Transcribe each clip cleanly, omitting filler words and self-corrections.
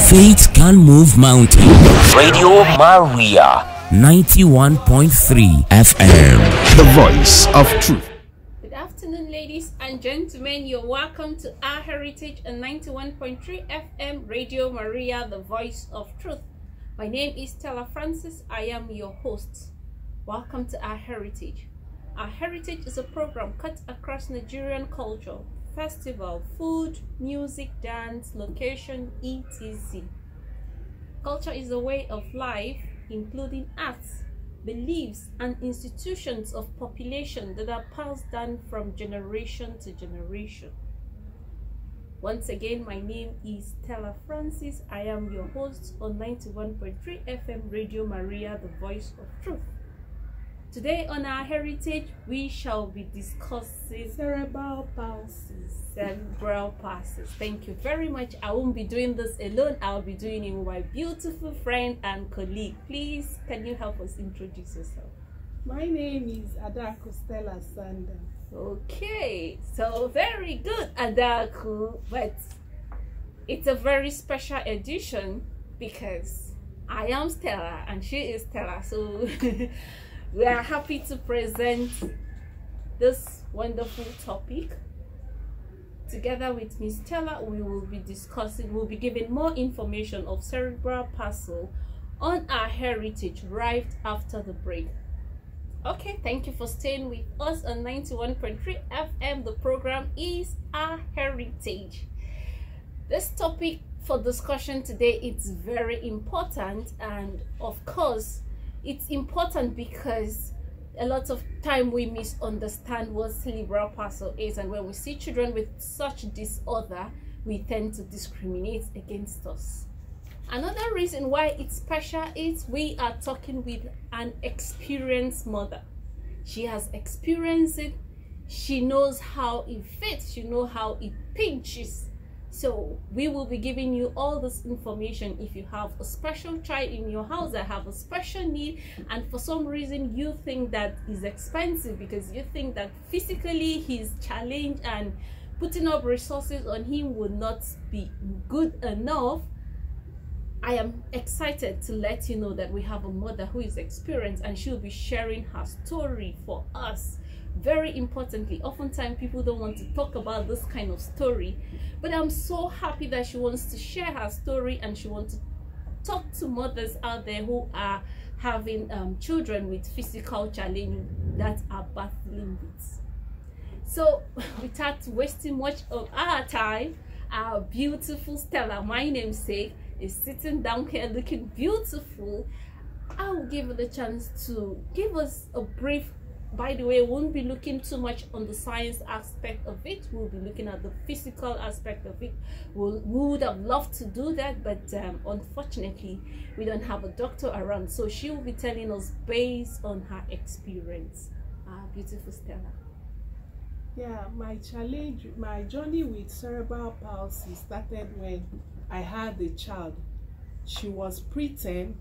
Faith can move mountains. Radio Maria 91.3 FM. The voice of truth. Good afternoon, ladies and gentlemen. You're welcome to Our Heritage on 91.3 FM Radio Maria, the voice of truth. My name is Stella Francis. I am your host. Welcome to Our Heritage. Our Heritage is a program cut across Nigerian culture, festival, food, music, dance, location, etc. Culture is a way of life, including arts, beliefs, and institutions of population that are passed down from generation to generation. Once again, my name is Stella Francis. I am your host on 91.3 FM Radio Maria, the voice of truth. Today on Our Heritage, we shall be discussing cerebral palsy. Cerebral palsy. Thank you very much. I won't be doing this alone. I'll be doing it with my beautiful friend and colleague. Please, can you help us introduce yourself? My name is Adaku Stella Sanda. Okay, so very good, Adaku. But it's a very special edition because I am Stella and she is Stella. So we are happy to present this wonderful topic. Together with Miss Stella, we will be discussing, we'll be giving more information of cerebral palsy on Our Heritage right after the break. Okay, thank you for staying with us on 91.3 FM. The program is Our Heritage. This topic for discussion today is very important, and of course, it's important because a lot of time we misunderstand what cerebral palsy is, and when we see children with such disorder, we tend to discriminate against us. Another reason why it's special is we are talking with an experienced mother. She has experienced it. She knows how it fits. She knows how it pinches. So we will be giving you all this information. If you have a special child in your house that have a special need, and for some reason you think that is expensive because you think that physically he's challenged and putting up resources on him would not be good enough, I am excited to let you know that we have a mother who is experienced and she'll be sharing her story for us. Very importantly, oftentimes people don't want to talk about this kind of story, but I'm so happy that she wants to share her story and she wants to talk to mothers out there who are having children with physical challenges that are battling with. So without wasting much of our time, our beautiful Stella, my namesake, is sitting down here looking beautiful. I will give her the chance to give us a brief. By the way, we won't be looking too much on the science aspect of it. We'll be looking at the physical aspect of it. We would have loved to do that, but unfortunately, we don't have a doctor around. So she will be telling us based on her experience. Beautiful Stella. Yeah, my journey with cerebral palsy started when I had a child. She was preterm.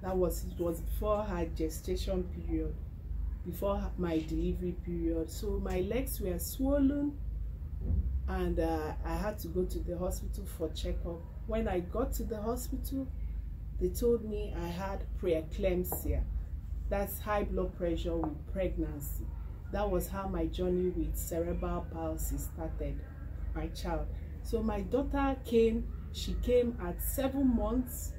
It was before her gestation period, before my delivery period. So my legs were swollen and I had to go to the hospital for checkup. When I got to the hospital, they told me I had preeclampsia. That's high blood pressure with pregnancy. That was how my journey with cerebral palsy started, my child. So my daughter came, she came at 7 months.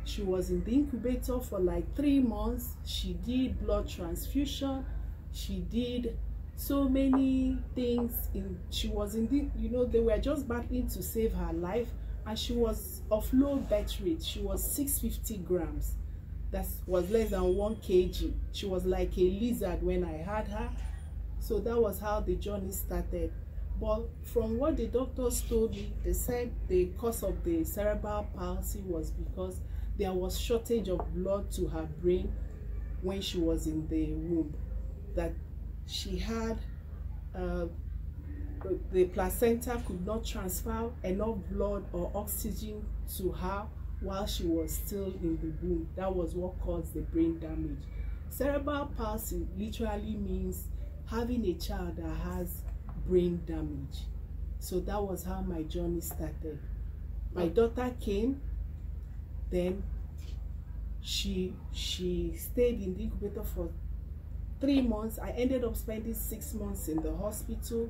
She was in the incubator for like 3 months. She did blood transfusion. She did so many things. She was in the, they were just battling to save her life. And she was of low birth rate. She was 650 grams. That was less than 1 kg. She was like a lizard when I had her. So that was how the journey started. But from what the doctors told me, they said the cause of the cerebral palsy was because there was shortage of blood to her brain when she was in the womb. That she had, the placenta could not transfer enough blood or oxygen to her while she was still in the womb. That was what caused the brain damage. Cerebral palsy literally means having a child that has brain damage. So that was how my journey started. My daughter came, Then she stayed in the incubator for 3 months. I ended up spending 6 months in the hospital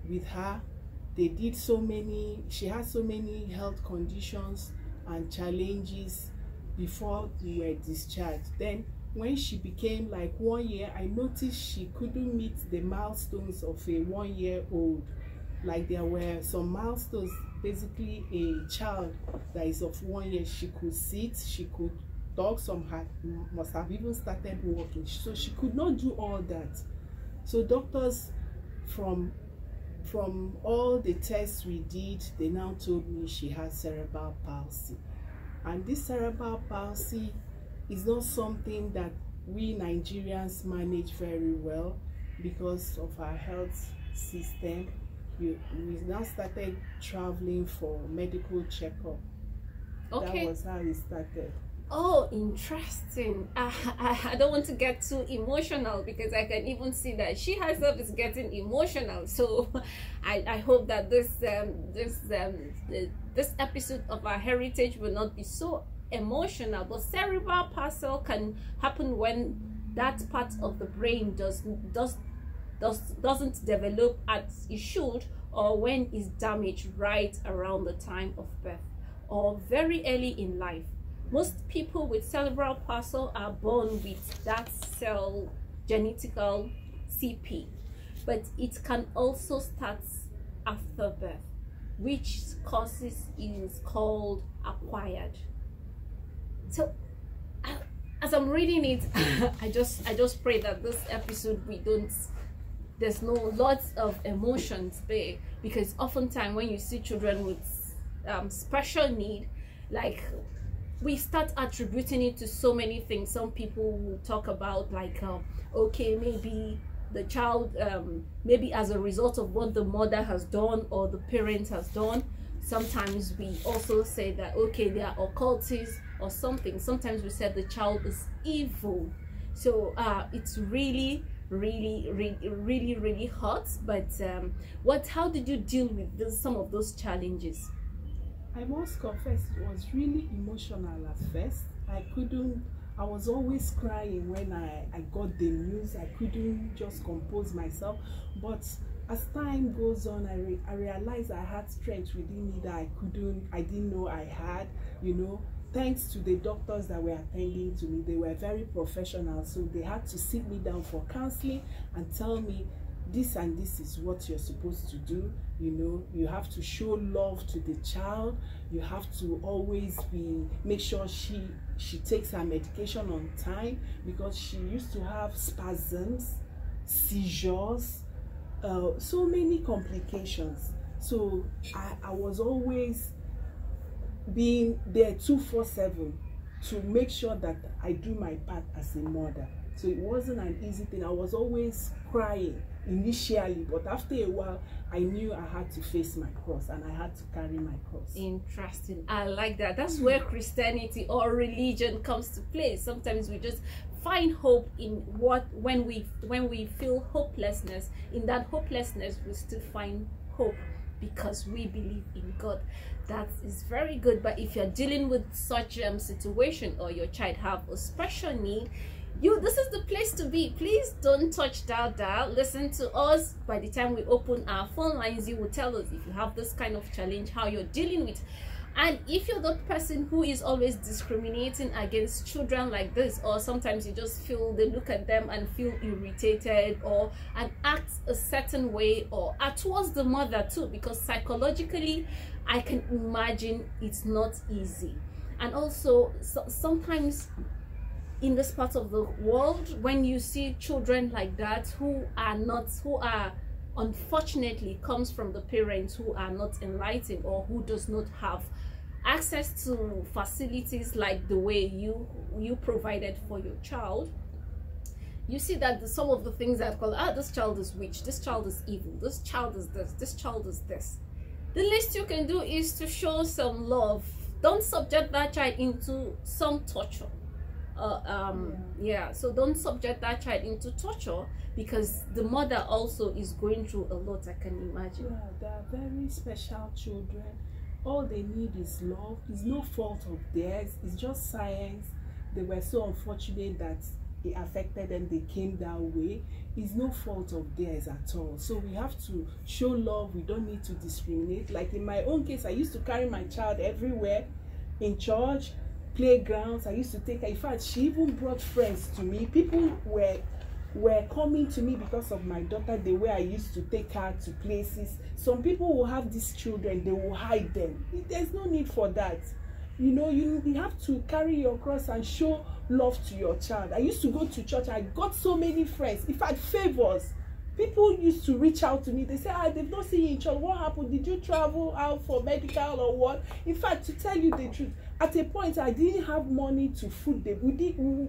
with her. They did so many, she had so many health conditions and challenges before we were discharged. Then when she became like 1 year, I noticed she couldn't meet the milestones of a 1 year old. Like there were some milestones. Basically a child that is of 1 year, she could sit, she could talk, some had must have even started walking, so she could not do all that. So doctors, from all the tests we did, they now told me she had cerebral palsy. And this cerebral palsy is not something that we Nigerians manage very well because of our health system. We now started traveling for medical checkup. Okay. That was how it started. Oh, interesting. I don't want to get too emotional because I can even see that she herself is getting emotional. So I hope that this episode of our heritage will not be so emotional. But cerebral palsy can happen when that part of the brain doesn't develop as it should, or when it's damaged right around the time of birth or very early in life. Most people with cerebral palsy are born with that cell genetical CP, but it can also start after birth, which causes is called acquired. So as I'm reading it, I just pray that this episode there's no lots of emotions there, because oftentimes when you see children with special need, like, we start attributing it to so many things. Some people will talk about like okay, maybe the child maybe as a result of what the mother has done or the parent has done. Sometimes we also say that okay, they are occultists or something. Sometimes we said the child is evil. So it's really hot. But how did you deal with some of those challenges? I must confess, it was really emotional at first. I was always crying when I got the news. I couldn't just compose myself. But as time goes on, I realized I had strength within me that I didn't know I had, you know. Thanks to the doctors that were attending to me. They were very professional, so they had to sit me down for counseling and tell me this and this is what you're supposed to do. You know, you have to show love to the child. You have to always make sure she takes her medication on time, because she used to have spasms, seizures, so many complications. So I was always being there 24/7 to make sure that I do my part as a mother. So it wasn't an easy thing. I was always crying initially, but after a while I knew I had to face my cross and I had to carry my cross. Interesting. I like that. That's where Christianity or religion comes to play. Sometimes we just find hope in when we feel hopelessness. In that hopelessness we still find hope because we believe in God. That is very good. But if you're dealing with such situation, or your child have a special need, this is the place to be. Please don't touch that dial. Listen to us. By the time we open our phone lines, you will tell us if you have this kind of challenge, how you're dealing with. And if you're the person who is always discriminating against children like this, or sometimes you just feel they look at them and feel irritated and act a certain way, or towards the mother too, because psychologically I can imagine it's not easy. And also sometimes in this part of the world, when you see children like that who are unfortunately comes from the parents who are not enlightened, or who does not have access to facilities like the way you provided for your child, you see that some of the things that call, this child is witch, this child is evil, this child is this child is this. The least you can do is to show some love. Don't subject that child into some torture. So don't subject that child into torture, because the mother also is going through a lot, I can imagine. Yeah, they are very special children. All they need is love. It's no fault of theirs. It's just science. They were so unfortunate that it affected them. They came that way. It's no fault of theirs at all. So we have to show love. We don't need to discriminate. Like in my own case, I used to carry my child everywhere, in church, playgrounds. I used to take her. In fact, she even brought friends to me. People were coming to me because of my daughter, the way I used to take her to places. Some people will have these children, they will hide them. There's no need for that. You know, you have to carry your cross and show love to your child. I used to go to church. I got so many friends. In fact, favors. People used to reach out to me. They say, they've not seen you in church. What happened? Did you travel out for medical or what? In fact, to tell you the truth, at a point, I didn't have money to food them.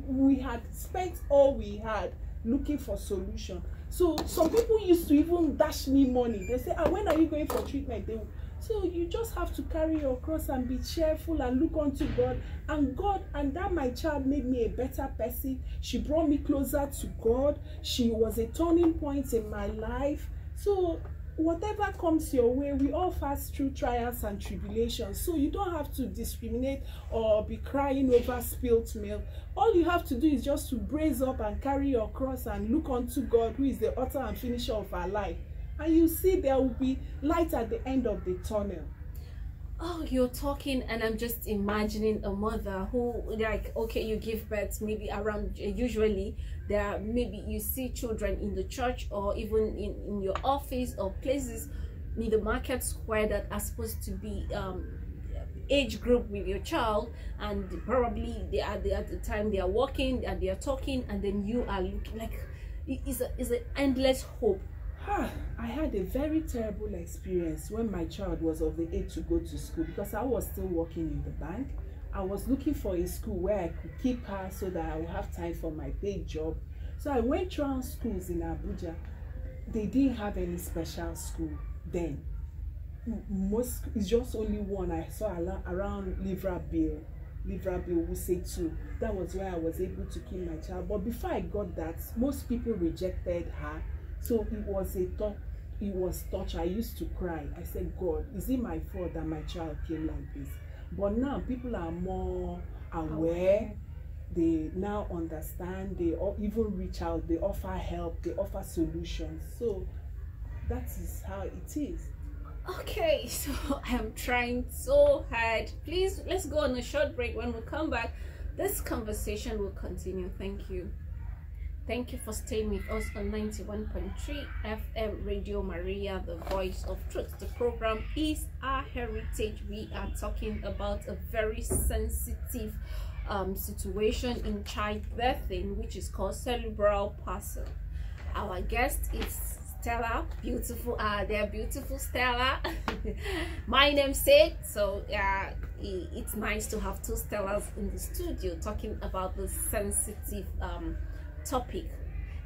We had spent all we had looking for solution. So some people used to even dash me money. They say, when are you going for treatment? So you just have to carry your cross and be cheerful and look unto God. And that my child made me a better person. She brought me closer to God. She was a turning point in my life. So whatever comes your way, we all pass through trials and tribulations. So you don't have to discriminate or be crying over spilt milk. All you have to do is just to brace up and carry your cross and look unto God, who is the author and finisher of our life. And you see there will be light at the end of the tunnel. Oh, you're talking and I'm just imagining a mother who, like, okay, you give birth maybe around, usually there are, maybe you see children in the church or even in your office or places in the market square that are supposed to be age group with your child, and probably they are at the time they are walking and they are talking, and then you are looking like it's an endless hope. I had a very terrible experience when my child was of the age to go to school, because I was still working in the bank. I was looking for a school where I could keep her so that I would have time for my paid job. So I went around schools in Abuja. They didn't have any special school then. It's just only one I saw around Cerebral, we say two. That was where I was able to keep my child. But before I got that, most people rejected her. So it was a thought, it was touch. I used to cry. I said, God, is it my fault that my child came like this? But now people are more aware. They now understand. They even reach out. They offer help. They offer solutions. So that is how it is. Okay, so I'm trying so hard. Please, let's go on a short break. When we come back, this conversation will continue. Thank you. Thank you for staying with us on 91.3 FM Radio Maria, the voice of truth. The program is Our Heritage. We are talking about a very sensitive situation in childbirthing, which is called cerebral palsy. Our guest is Stella, beautiful. They're beautiful, Stella. My namesake. So it's nice to have two Stellas in the studio talking about the sensitive topic.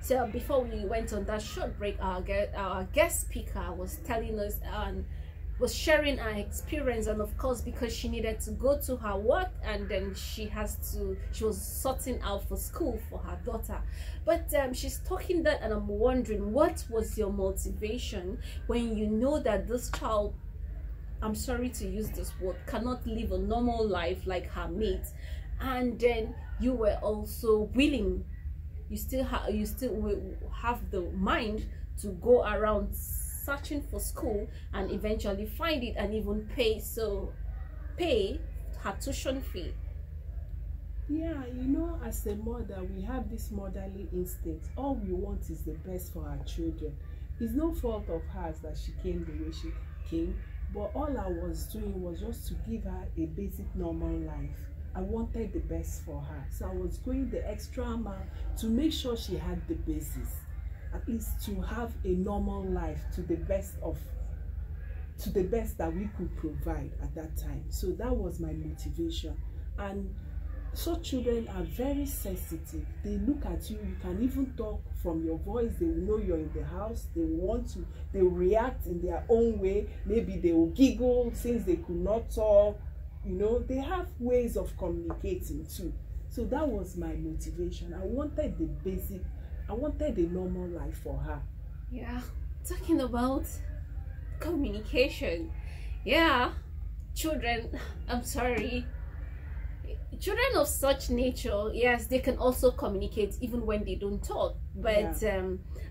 So before we went on that short break, our guest speaker was telling us and was sharing her experience, and of course, because she needed to go to her work, and then she was sorting out for school for her daughter. But she's talking that, and I'm wondering, what was your motivation when you know that this child, I'm sorry to use this word, cannot live a normal life like her mates, and then you were also willing, you still have the mind to go around searching for school and eventually find it and even pay her tuition fee. Yeah, you know, as a mother, we have this motherly instinct. All we want is the best for our children. It's no fault of hers that she came the way she came, but all I was doing was just to give her a basic normal life. I wanted the best for her, so I was going the extra mile to make sure she had the basis, at least to have a normal life to the best that we could provide at that time. So that was my motivation. And such children are very sensitive. They look at you, you can even talk from your voice. They will know you're in the house. They will react in their own way. Maybe they will giggle since they could not talk. You know, they have ways of communicating too. So that was my motivation. I wanted a normal life for her. Yeah, talking about communication. Yeah, children, I'm sorry, children of such nature, yes, they can also communicate even when they don't talk, but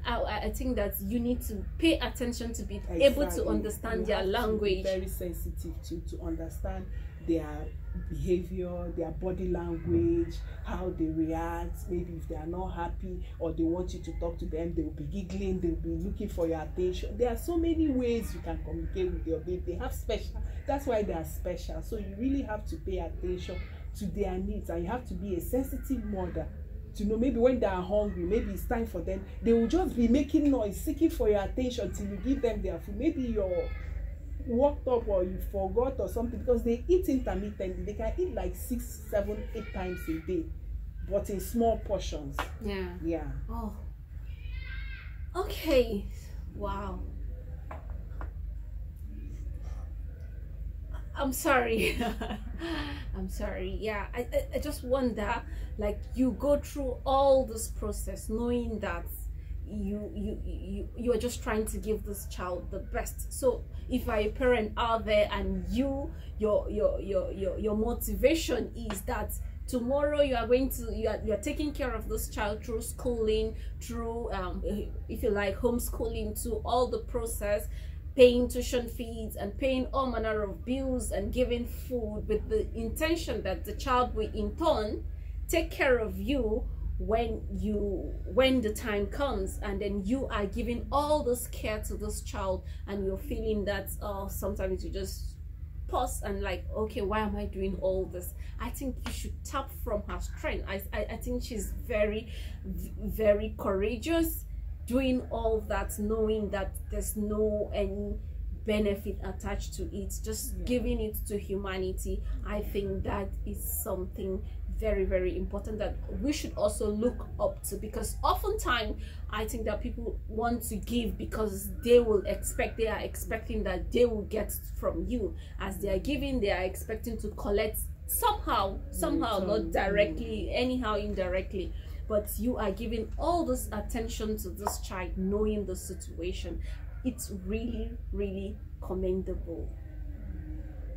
I think that you need to pay attention to be able to understand their language. Very sensitive to understand their behavior, their body language, how they react. Maybe if they are not happy or they want you to talk to them, they will be giggling, they will be looking for your attention. There are so many ways you can communicate with your baby. They have special, that's why they are special. So you really have to pay attention to their needs, and you have to be a sensitive mother to know maybe when they are hungry, maybe it's time for them, they will just be making noise, seeking for your attention till you give them their food. Maybe you're walked up or you forgot or something, because they eat intermittently. They can eat like 6, 7, 8 times a day, but in small portions. Yeah. Oh, okay. Wow. I'm sorry. I'm sorry. Yeah, I just wonder, like, you go through all this process knowing that you are just trying to give this child the best. So if a parent out there and your motivation is that tomorrow you are going to you are taking care of this child through schooling, through if you like homeschooling, to all the process, paying tuition fees and paying all manner of bills and giving food, with the intention that the child will in turn take care of you when the time comes, and then you are giving all this care to this child, and you're feeling that sometimes you just pause and like, okay, why am I doing all this? I think you should tap from her strength. I think she's very, very courageous, doing all that, knowing that there's no any benefit attached to it, just giving it to humanity. I think that is something very, very important that we should also look up to, because oftentimes I think that people want to give because they are expecting that they will get from you. As they are giving, they are expecting to collect somehow, not directly, anyhow, indirectly. But you are giving all this attention to this child, knowing the situation. It's really, really commendable.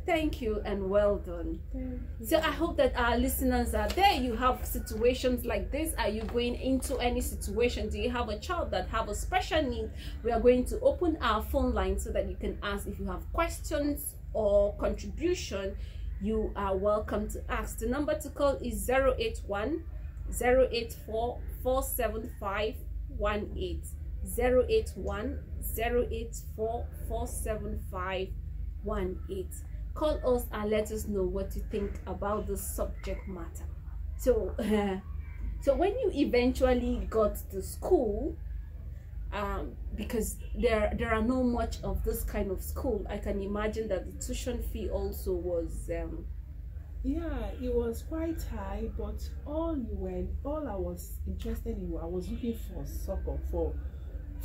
Thank you and well done. So I hope that our listeners are there. You have situations like this. Are you going into any situation? Do you have a child that have a special need? We are going to open our phone line so that you can ask. If you have questions or contribution, you are welcome to ask. The number to call is 081 084 475 18, 081 084 475 18. Call us and let us know what you think about the subject matter. So so when you eventually got to school, because there are no much of this kind of school, I can imagine that the tuition fee also was yeah, it was quite high, but all I was interested in, I was looking for soccer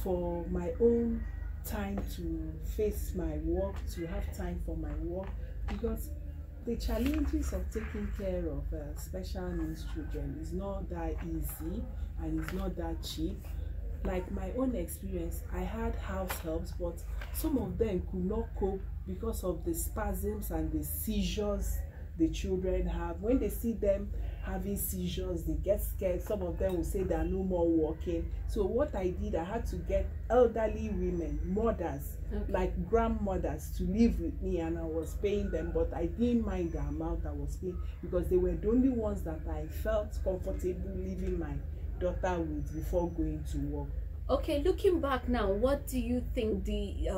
for my own time to face my work, to have time for my work, because the challenges of taking care of special needs children is not that easy and it's not that cheap. Like my own experience, I had house helps, but some of them could not cope because of the spasms and the seizures the children have. When they see them having seizures, they get scared. Some of them will say they are no more walking. So what I did, I had to get elderly women, mothers, like grandmothers, to live with me, and I was paying them, but I didn't mind the amount I was paying because they were the only ones that I felt comfortable leaving my daughter with before going to work. Okay, looking back now, what do you think the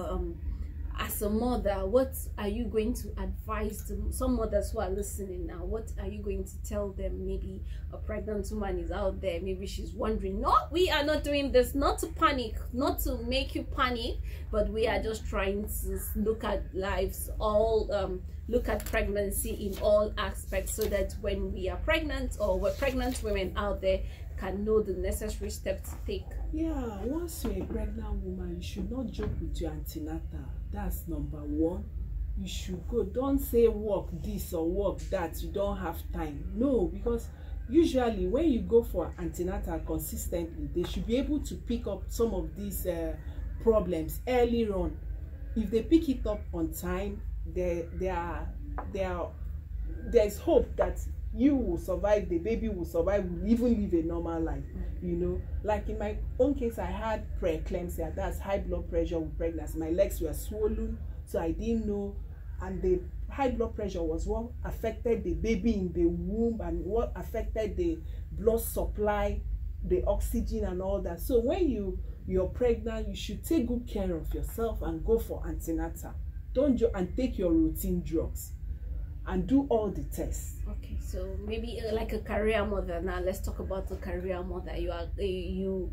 as a mother, what are you going to advise to some mothers who are listening now? What are you going to tell them? Maybe a pregnant woman is out there, maybe she's wondering, no, we are not doing this, not to panic, not to make you panic, but we are just trying to look at lives, all look at pregnancy in all aspects, so that when we are pregnant, or we're pregnant women out there, can know the necessary steps to take. Yeah, once you're a pregnant woman, you should not joke with your antenatal. That's number one. You should go. Don't say work this or work that, you don't have time. No, because usually when you go for antenatal consistently, they should be able to pick up some of these problems early on. If they pick it up on time, there are there's hope that you will survive, the baby will survive, will even live a normal life. You know, like in my own case, I had preeclampsia, that's high blood pressure with pregnancy. My legs were swollen, so I didn't know, and the high blood pressure was what affected the baby in the womb and what affected the blood supply, the oxygen and all that. So when you're pregnant, you should take good care of yourself and go for antenatal. Don't and take your routine drugs and do all the tests. Okay, so maybe like a career mother. Now let's talk about the career mother. You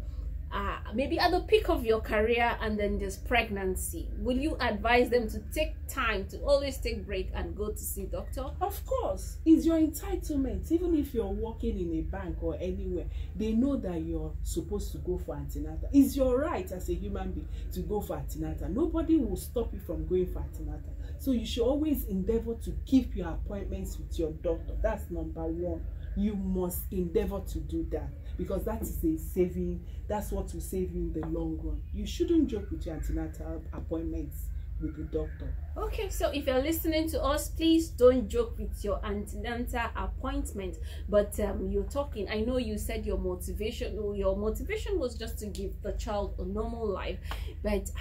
are maybe at the peak of your career, and then there's pregnancy. Will you advise them to take time to always take break and go to see doctor? Of course, it's your entitlement. Even if you're working in a bank or anywhere, they know that you're supposed to go for antenatal. It's your right as a human being to go for antenatal. Nobody will stop you from going for antenatal. So you should always endeavor to keep your appointments with your doctor. That's number one. You must endeavor to do that, because that is a saving. That's what will save you in the long run. You shouldn't joke with your antenatal appointments with the doctor. Okay, so if you're listening to us, please don't joke with your antenatal appointment. But you're talking, I know you said your motivation was just to give the child a normal life, but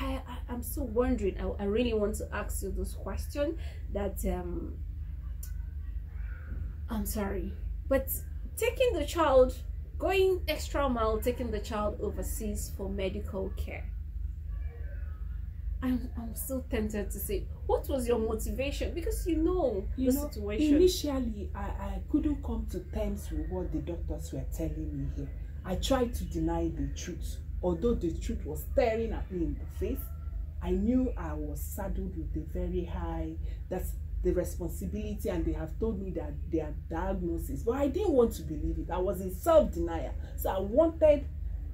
I'm still wondering, I really want to ask you this question that I'm sorry, but taking the child, going extra mile, taking the child overseas for medical care, I'm still tempted to say, what was your motivation? Because you know the situation. Initially, I couldn't come to terms with what the doctors were telling me here. I tried to deny the truth. Although the truth was staring at me in the face, I knew I was saddled with a very high, that's the responsibility, and they have told me that their diagnosis. But I didn't want to believe it. I was in self-denial. So I wanted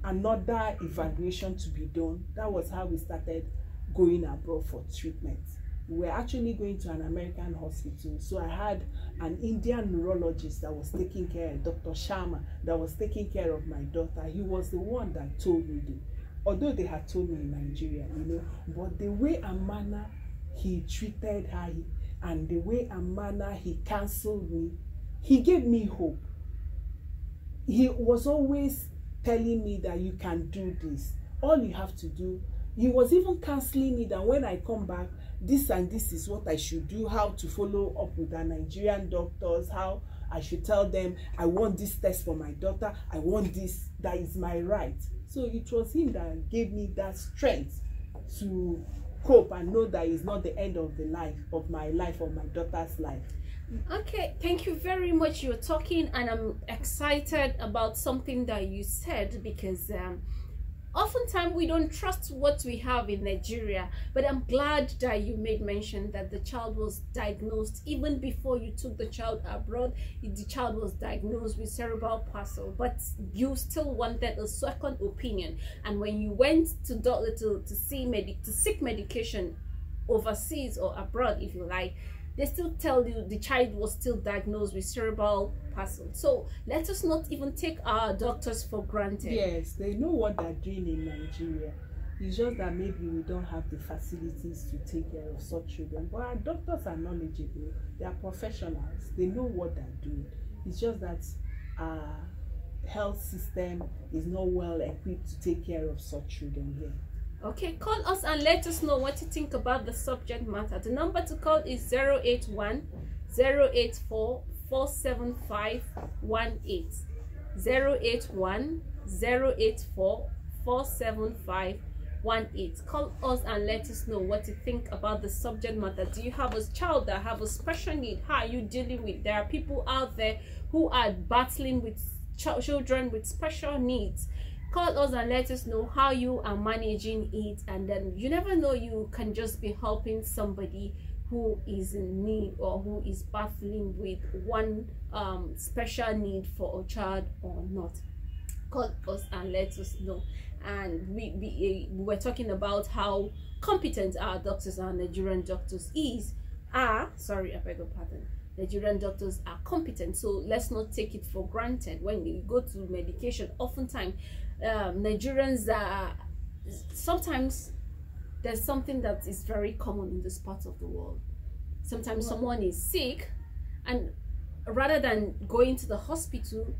another evaluation to be done. That was how we started going abroad for treatment. We were actually going to an American hospital. So I had an Indian neurologist that was taking care, Dr. Sharma, that was taking care of my daughter. He was the one that told me, although they had told me in Nigeria, but the way and manner he treated her, and the way and manner he counseled me, he gave me hope. He was always telling me that you can do this. All you have to do. He was even counseling me that when I come back, this and this is what I should do, how to follow up with the Nigerian doctors, how I should tell them, I want this test for my daughter, I want this, that is my right. So it was him that gave me that strength to cope and know that it's not the end of the life, of my life, or my daughter's life. Okay, thank you very much. You're talking, and I'm excited about something that you said, because oftentimes we don't trust what we have in Nigeria, but I'm glad that you made mention that the child was diagnosed even before you took the child abroad. The child was diagnosed with cerebral palsy, but you still wanted a second opinion. And when you went to doctor to seek medication overseas or abroad, if you like, they still tell you the child was still diagnosed with cerebral palsy. So let us not even take our doctors for granted. Yes, they know what they're doing in Nigeria. It's just that maybe we don't have the facilities to take care of such children. But our doctors are knowledgeable. They are professionals. They know what they're doing. It's just that our health system is not well equipped to take care of such children here. Okay, call us and let us know what you think about the subject matter. The number to call is 081 084 47518. 081 084 47518. Call us and let us know what you think about the subject matter. Do you have a child that have a special need? How are you dealing with? There are people out there who are battling with children with special needs. Call us and let us know how you are managing it, and then you never know, you can just be helping somebody who is in need or who is battling with one special need for a child or not. Call us and let us know. And we were talking about how competent our doctors, our Nigerian doctors sorry, I beg your pardon. Nigerian doctors are competent, so let's not take it for granted. When you go to medication, oftentimes Nigerians are, sometimes there's something that is very common in this part of the world. Sometimes someone is sick, and rather than going to the hospital,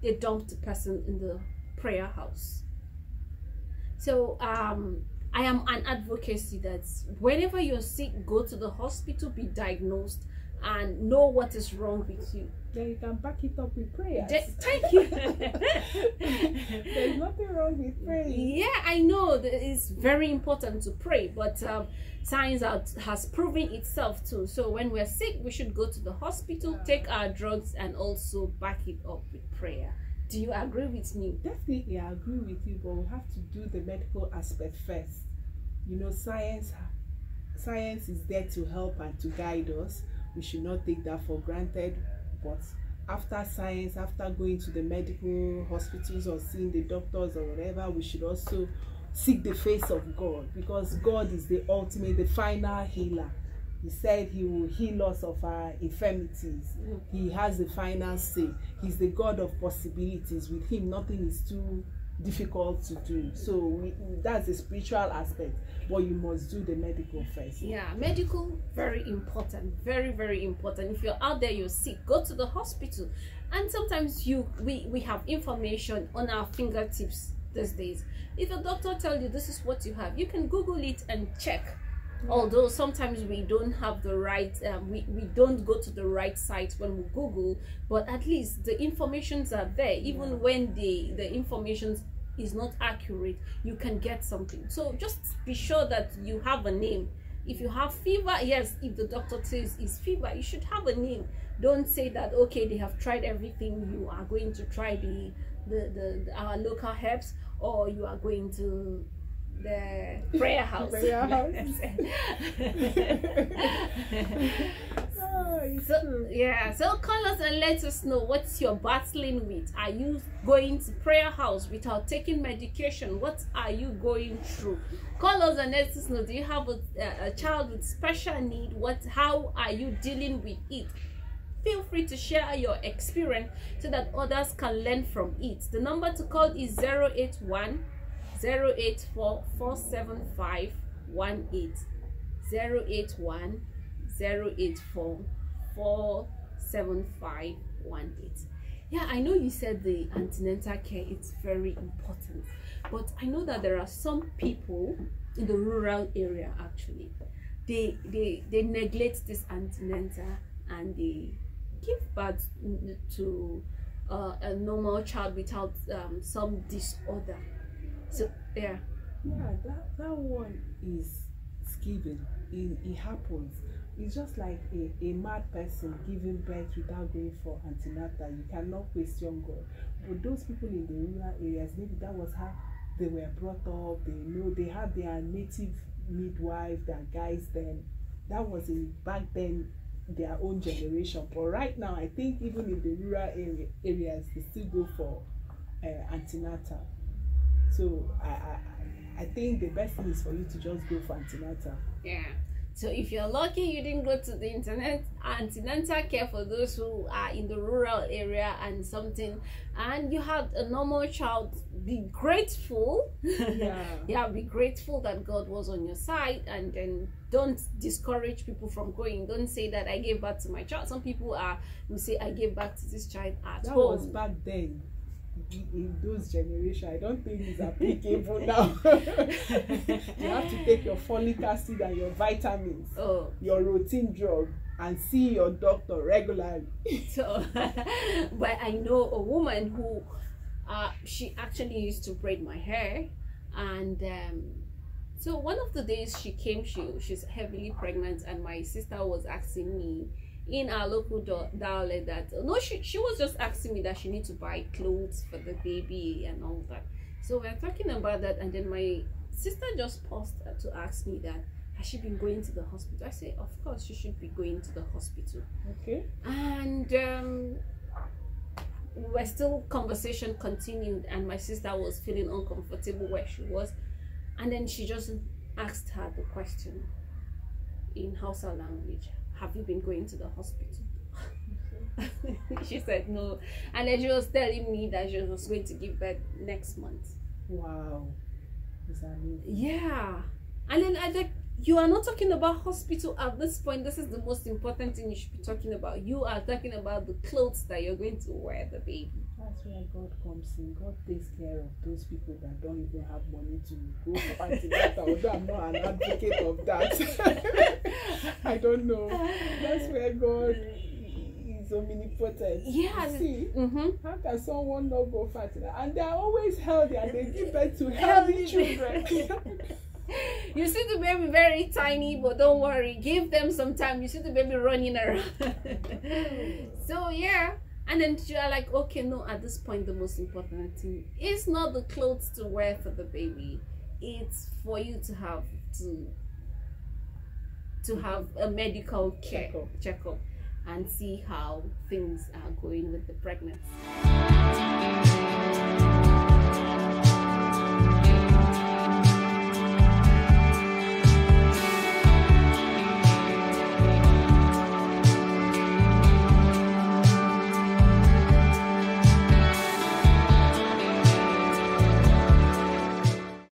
they dump the person in the prayer house. So I am an advocacy that whenever you're sick, go to the hospital, be diagnosed, and know what is wrong with you. Then you can back it up with prayers. Thank you. There's nothing wrong with praying. Yeah, I know that it's very important to pray, but science has proven itself too. So when we're sick, we should go to the hospital, take our drugs, and also back it up with prayer. Do you agree with me? Definitely, I agree with you, but we have to do the medical aspect first. You know, science is there to help and to guide us. We should not take that for granted. But after science, after going to the medical hospitals or seeing the doctors or whatever, we should also seek the face of God, because God is the ultimate, the final healer. He said he will heal us of our infirmities. He has the final say. He's the God of possibilities. With him, nothing is too difficult to do. So that's the spiritual aspect, but you must do the medical first. Yeah, medical, very important, very, very important. If you're out there, you're sick, go to the hospital. And sometimes we have information on our fingertips these days. If a doctor tells you this is what you have, you can Google it and check. Although sometimes we don't have the right, we don't go to the right site when we Google, but at least the informations are there. Even when the information is not accurate, you can get something. So just be sure that you have a name. If you have fever, yes, if the doctor says it's fever, you should have a name. Don't say that, okay, they have tried everything, you are going to try our local herbs, or you are going to the prayer house. So call us and let us know what you're battling with. Are you going to prayer house without taking medication? What are you going through? Call us and let us know. Do you have a child with special need? How are you dealing with it? Feel free to share your experience so that others can learn from it. The number to call is 081 084 475 18. 081 084 475 18. Yeah, I know you said the antenatal care is very important, but I know that there are some people in the rural area, actually, they neglect this antenatal and they give birth to a normal child without some disorder. So that one is given. It happens. It's just like a mad person giving birth without going for antenatal. You cannot question God. But those people in the rural areas, maybe that was how they were brought up. They know they have their native midwife that guides them. That was back then their own generation. But right now, I think even in the rural areas, they still go for antenatal. So I think the best thing is for you to just go for antenatal. Yeah. So if you're lucky you didn't go to the antenatal care for those who are in the rural area and you had a normal child, be grateful. Yeah, be grateful that God was on your side, and then don't discourage people from going. Don't say that I gave birth to my child. Some people will say I gave birth to this child at home. That was back then. In those generations, I don't think it's applicable now. You have to take your folic acid and your vitamins, your routine drug, and see your doctor regularly. So, but I know a woman who she actually used to braid my hair, and so one of the days she came, she's heavily pregnant, and my sister was asking me in our local dialect that she was just asking me that she needs to buy clothes for the baby and all that. So we're talking about that, and then my sister just paused to ask me that has she been going to the hospital. I say of course she should be going to the hospital. Okay. And we're still, conversation continued, and my sister was feeling uncomfortable where she was, and then she just asked her the question in Hausa language, have you been going to the hospital? She said no, and then she was telling me that she was going to give birth next month. Wow, is that amazing? Yeah. And then you are not talking about hospital at this point. This is the most important thing you should be talking about. You are talking about the clothes that you're going to wear the baby. That's where God comes in. God takes care of those people that don't even have money to go for antenatal. Although I'm not an advocate of that. I don't know. That's where God is omnipotent. Yeah. See, how can someone not go for antenatal? And they are always healthy and they give birth to healthy children. You see the baby very tiny, but don't worry, give them some time. You see the baby running around. So yeah, and then you are like, okay, no, at this point the most important thing is not the clothes to wear for the baby. It's for you to have a medical checkup and see how things are going with the pregnancy.